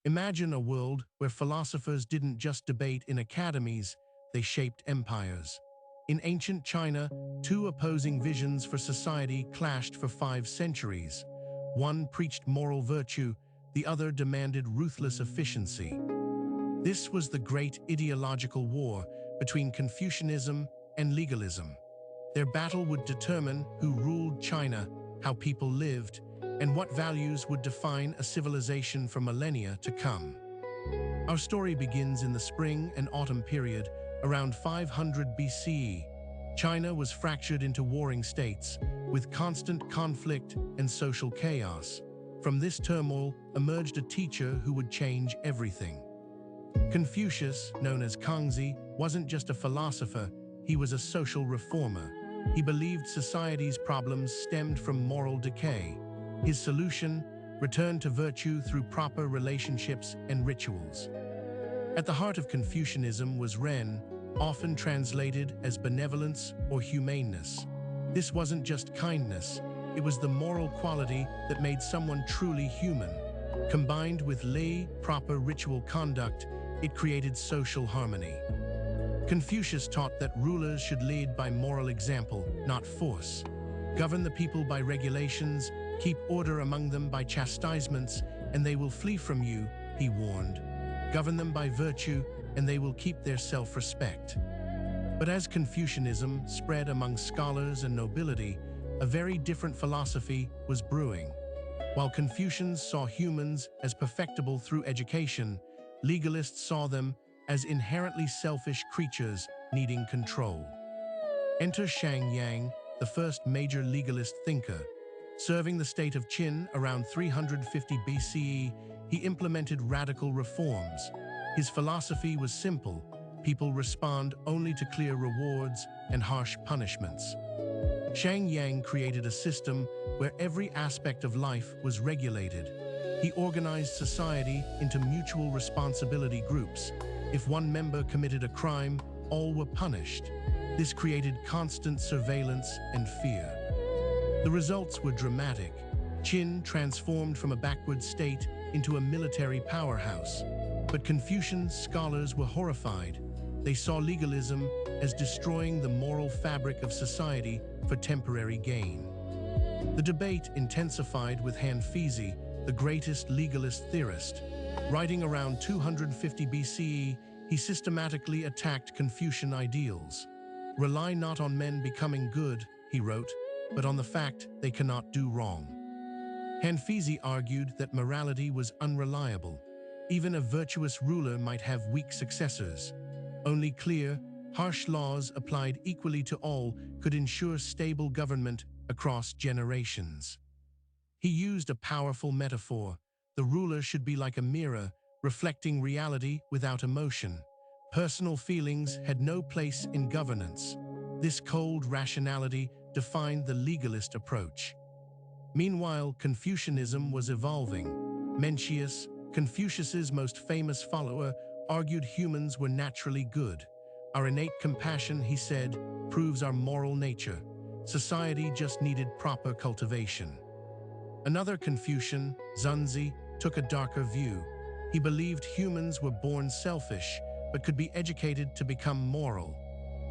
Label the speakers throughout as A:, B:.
A: Imagine a world where philosophers didn't just debate in academies, they shaped empires. In ancient China, two opposing visions for society clashed for 5 centuries. One preached moral virtue, the other demanded ruthless efficiency. This was the great ideological war between Confucianism and legalism. Their battle would determine who ruled China, how people lived, and what values would define a civilization for millennia to come. Our story begins in the spring and autumn period, around 500 BCE. China was fractured into warring states, with constant conflict and social chaos. From this turmoil emerged a teacher who would change everything. Confucius, known as Kangzi, wasn't just a philosopher, he was a social reformer. He believed society's problems stemmed from moral decay. His solution: return to virtue through proper relationships and rituals. At the heart of Confucianism was Ren, often translated as benevolence or humaneness. This wasn't just kindness, it was the moral quality that made someone truly human. Combined with lei, proper ritual conduct, it created social harmony. Confucius taught that rulers should lead by moral example, not force. Govern the people by regulations, keep order among them by chastisements, and they will flee from you, he warned. Govern them by virtue, and they will keep their self-respect. But as Confucianism spread among scholars and nobility, a very different philosophy was brewing. While Confucians saw humans as perfectible through education, legalists saw them as inherently selfish creatures needing control. Enter Shang, the first major legalist thinker. Serving the state of Qin around 350 BCE, he implemented radical reforms. His philosophy was simple: people respond only to clear rewards and harsh punishments. Shang created a system where every aspect of life was regulated. He organized society into mutual responsibility groups. If one member committed a crime, all were punished. This created constant surveillance and fear. The results were dramatic. Qin transformed from a backward state into a military powerhouse. But Confucian scholars were horrified. They saw legalism as destroying the moral fabric of society for temporary gain. The debate intensified with Feizi, the greatest legalist theorist. Writing around 250 BCE, he systematically attacked Confucian ideals. Rely not on men becoming good, he wrote, but on the fact they cannot do wrong. Feizi argued that morality was unreliable. Even a virtuous ruler might have weak successors. Only clear, harsh laws applied equally to all could ensure stable government across generations. He used a powerful metaphor. The ruler should be like a mirror, reflecting reality without emotion. Personal feelings had no place in governance. This cold rationality defined the legalist approach. Meanwhile, Confucianism was evolving. Mencius, Confucius's most famous follower, argued humans were naturally good. Our innate compassion, he said, proves our moral nature. Society just needed proper cultivation. Another Confucian, Zunzi, took a darker view. He believed humans were born selfish, but could be educated to become moral.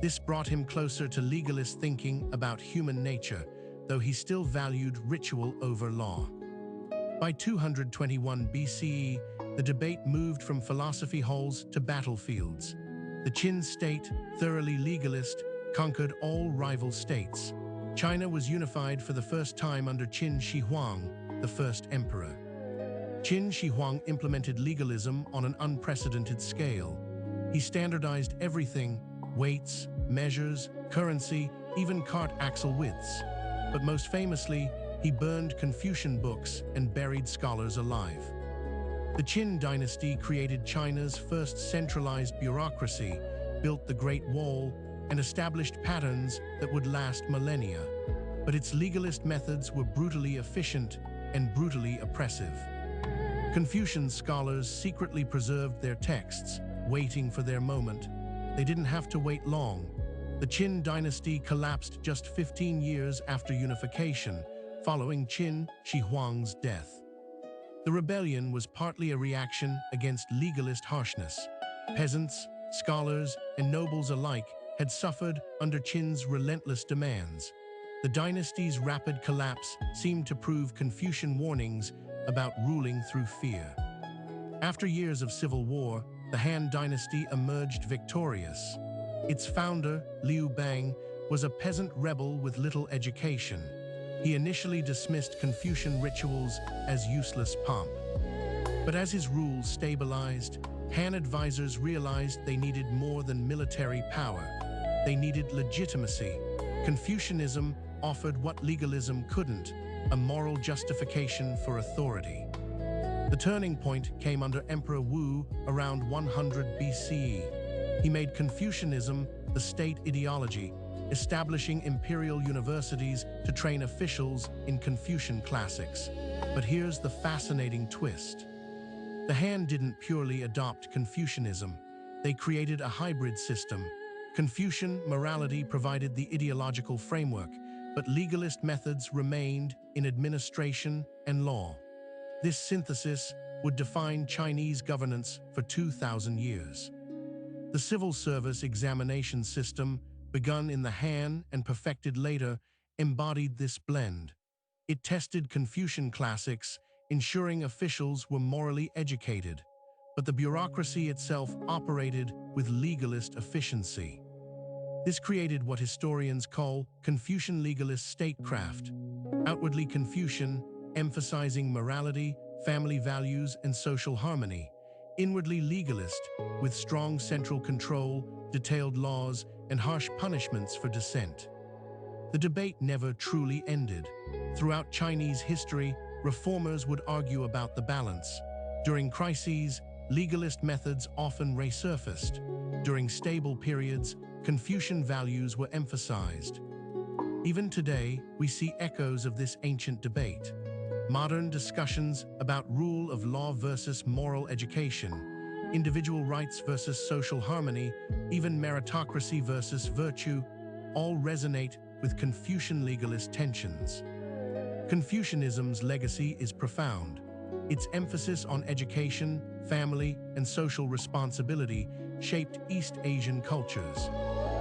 A: This brought him closer to legalist thinking about human nature, though he still valued ritual over law. By 221 BCE, the debate moved from philosophy halls to battlefields. The Qin state, thoroughly legalist, conquered all rival states. China was unified for the first time under Qin Shi Huang, the first emperor. Qin Shi Huang implemented legalism on an unprecedented scale. He standardized everything: weights, measures, currency, even cart axle widths. But most famously, he burned Confucian books and buried scholars alive. The Qin dynasty created China's first centralized bureaucracy, built the Great Wall, and established patterns that would last millennia. But its legalist methods were brutally efficient and brutally oppressive. Confucian scholars secretly preserved their texts, waiting for their moment. They didn't have to wait long. The Qin dynasty collapsed just 15 years after unification, following Qin Shi Huang's death. The rebellion was partly a reaction against legalist harshness. Peasants, scholars, and nobles alike had suffered under Qin's relentless demands. The dynasty's rapid collapse seemed to prove Confucian warnings about ruling through fear. After years of civil war, the Han dynasty emerged victorious. Its founder, Liu Bang, was a peasant rebel with little education. He initially dismissed Confucian rituals as useless pomp. But as his rule stabilized, Han advisors realized they needed more than military power. They needed legitimacy. Confucianism offered what legalism couldn't, a moral justification for authority. The turning point came under Emperor Wu around 100 BCE. He made Confucianism the state ideology, establishing imperial universities to train officials in Confucian classics. But here's the fascinating twist. The Han didn't purely adopt Confucianism. They created a hybrid system. Confucian morality provided the ideological framework, but legalist methods remained in administration and law. This synthesis would define Chinese governance for 2,000 years. The civil service examination system, begun in the Han and perfected later, embodied this blend. It tested Confucian classics, ensuring officials were morally educated, but the bureaucracy itself operated with legalist efficiency. This created what historians call Confucian legalist statecraft. Outwardly Confucian, emphasizing morality, family values, and social harmony. Inwardly legalist, with strong central control, detailed laws, and harsh punishments for dissent. The debate never truly ended. Throughout Chinese history, reformers would argue about the balance. During crises, legalist methods often resurfaced. During stable periods, Confucian values were emphasized. Even today, we see echoes of this ancient debate. Modern discussions about rule of law versus moral education, individual rights versus social harmony, even meritocracy versus virtue, all resonate with Confucian legalist tensions. Confucianism's legacy is profound. Its emphasis on education, family, and social responsibility shaped East Asian cultures.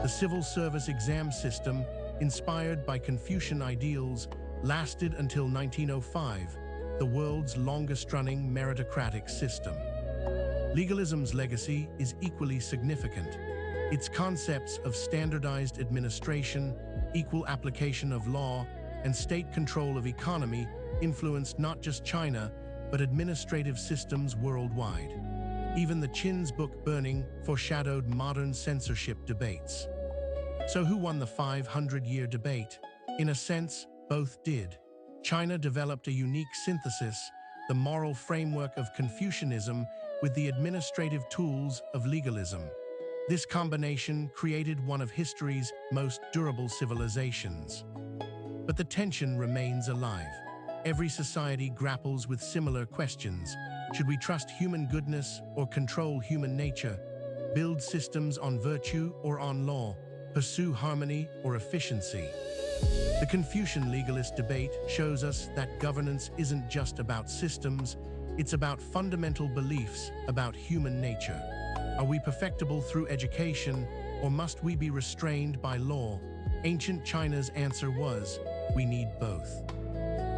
A: The civil service exam system, inspired by Confucian ideals, lasted until 1905, the world's longest-running meritocratic system. Legalism's legacy is equally significant. Its concepts of standardized administration, equal application of law, and state control of economy influenced not just China, but administrative systems worldwide. Even the Qin's book burning foreshadowed modern censorship debates. So who won the 500-year debate? In a sense, both did. China developed a unique synthesis, the moral framework of Confucianism with the administrative tools of legalism. This combination created one of history's most durable civilizations. But the tension remains alive. Every society grapples with similar questions. Should we trust human goodness or control human nature? Build systems on virtue or on law? Pursue harmony or efficiency? The Confucian legalist debate shows us that governance isn't just about systems, it's about fundamental beliefs about human nature. Are we perfectible through education, or must we be restrained by law? Ancient China's answer was, we need both.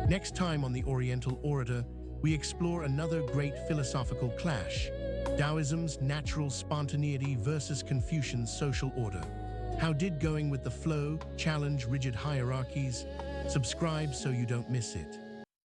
A: Next time on The Oriental Orator, we explore another great philosophical clash, Taoism's natural spontaneity versus Confucian's social order. How did going with the flow challenge rigid hierarchies? Subscribe so you don't miss it.